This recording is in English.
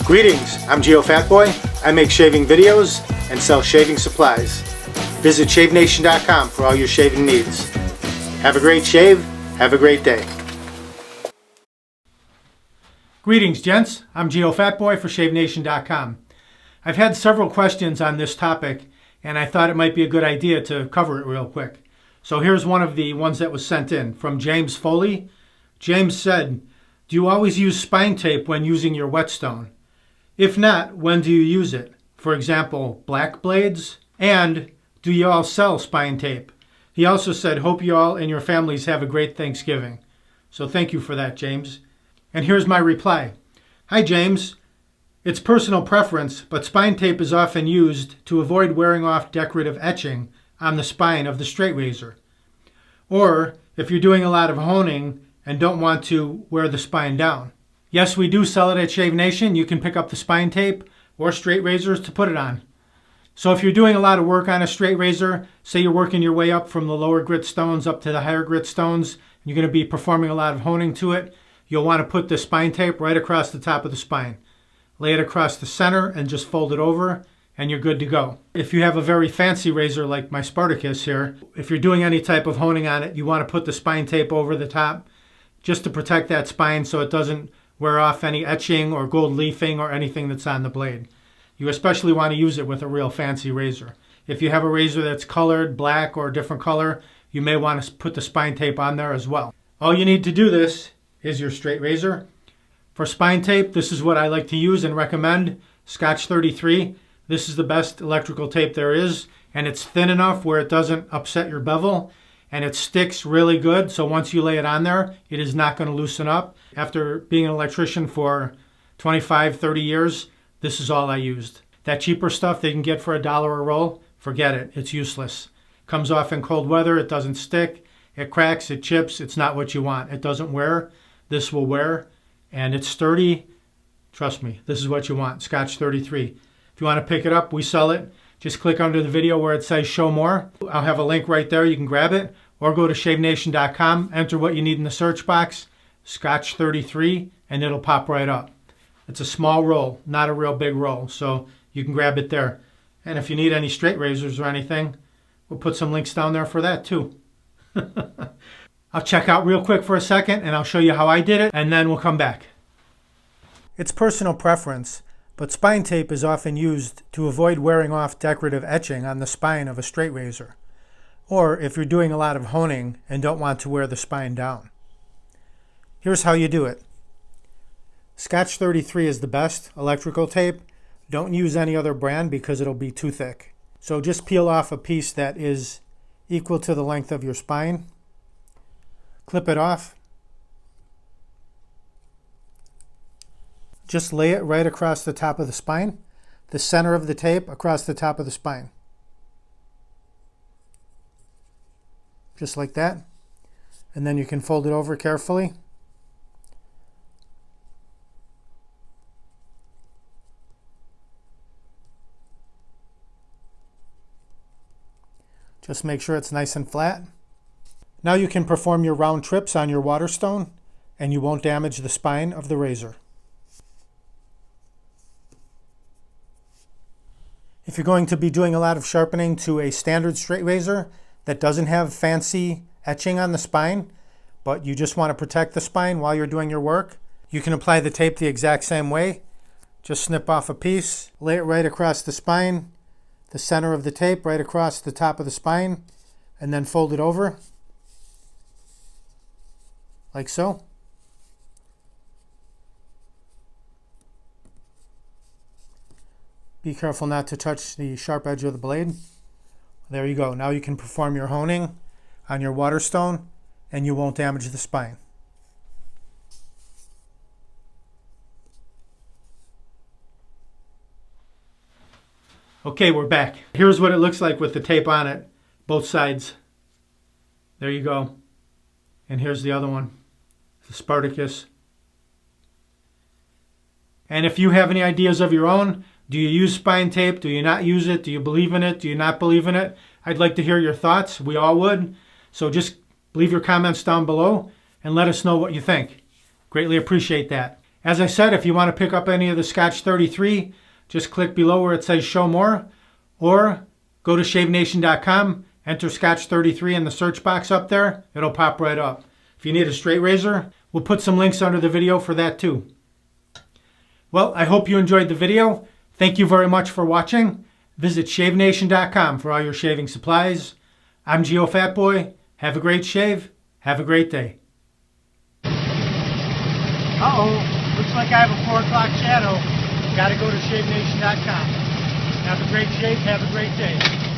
Greetings, I'm Geofatboy. I make shaving videos and sell shaving supplies. Visit shavenation.com for all your shaving needs. Have a great shave, have a great day. Greetings, gents. I'm Geofatboy for shavenation.com. I've had several questions on this topic, and I thought it might be a good idea to cover it real quick. So here's one of the ones that was sent in from James Foley. James said, do you always use spine tape when using your whetstone? If not, when do you use it? For example, black blades? And do you all sell spine tape? He also said, hope you all and your families have a great Thanksgiving. So thank you for that, James. And here's my reply. Hi, James. It's personal preference, but spine tape is often used to avoid wearing off decorative etching on the spine of the straight razor. Or if you're doing a lot of honing and don't want to wear the spine down. Yes, we do sell it at Shave Nation. You can pick up the spine tape or straight razors to put it on. So if you're doing a lot of work on a straight razor, say you're working your way up from the lower grit stones up to the higher grit stones, and you're going to be performing a lot of honing to it, you'll want to put the spine tape right across the top of the spine. Lay it across the center and just fold it over, and you're good to go. If you have a very fancy razor like my Spartacus here, if you're doing any type of honing on it, you want to put the spine tape over the top just to protect that spine so it doesn't wear off any etching or gold leafing or anything that's on the blade. You especially want to use it with a real fancy razor. If you have a razor that's colored, black, or a different color, you may want to put the spine tape on there as well. All you need to do this is your straight razor. For spine tape, this is what I like to use and recommend, Scotch 33. This is the best electrical tape there is, and it's thin enough where it doesn't upset your bevel, and it sticks really good, so once you lay it on there, it is not going to loosen up. After being an electrician for 25, 30 years, this is all I used. That cheaper stuff they can get for $1 a roll, forget it, it's useless. Comes off in cold weather, it doesn't stick, it cracks, it chips, it's not what you want. It doesn't wear, this will wear, and it's sturdy. Trust me, this is what you want, Scotch 33. If you want to pick it up, we sell it. Just click under the video where it says show more. I'll have a link right there, you can grab it, or go to shavenation.com, enter what you need in the search box, Scotch 33, and it'll pop right up. It's a small roll, not a real big roll, so you can grab it there. And if you need any straight razors or anything, we'll put some links down there for that too. I'll check out real quick for a second and I'll show you how I did it, and then we'll come back. It's personal preference, but spine tape is often used to avoid wearing off decorative etching on the spine of a straight razor, or if you're doing a lot of honing and don't want to wear the spine down. Here's how you do it. Scotch 33 is the best electrical tape. Don't use any other brand because it'll be too thick. So just peel off a piece that is equal to the length of your spine. Clip it off. Just lay it right across the top of the spine, the center of the tape across the top of the spine. Just like that. And then you can fold it over carefully. Just make sure it's nice and flat. Now you can perform your round trips on your waterstone and you won't damage the spine of the razor. If you're going to be doing a lot of sharpening to a standard straight razor that doesn't have fancy etching on the spine, but you just want to protect the spine while you're doing your work, you can apply the tape the exact same way. Just snip off a piece, lay it right across the spine, the center of the tape right across the top of the spine, and then fold it over like so. Be careful not to touch the sharp edge of the blade. There you go. Now you can perform your honing on your waterstone and you won't damage the spine. Okay, we're back. Here's what it looks like with the tape on it, both sides. There you go. And here's the other one, the Spartacus. And if you have any ideas of your own, do you use spine tape? Do you not use it? Do you believe in it? Do you not believe in it? I'd like to hear your thoughts. We all would. So just leave your comments down below and let us know what you think. Greatly appreciate that. As I said, if you want to pick up any of the Scotch 33, just click below where it says show more, or go to shavenation.com, enter Scotch 33 in the search box up there. It'll pop right up. If you need a straight razor, we'll put some links under the video for that too. Well, I hope you enjoyed the video. Thank you very much for watching. Visit shavenation.com for all your shaving supplies. I'm Geofatboy. Have a great shave. Have a great day. Looks like I have a 4 o'clock shadow. Got to go to shavenation.com. Have a great shave. Have a great day.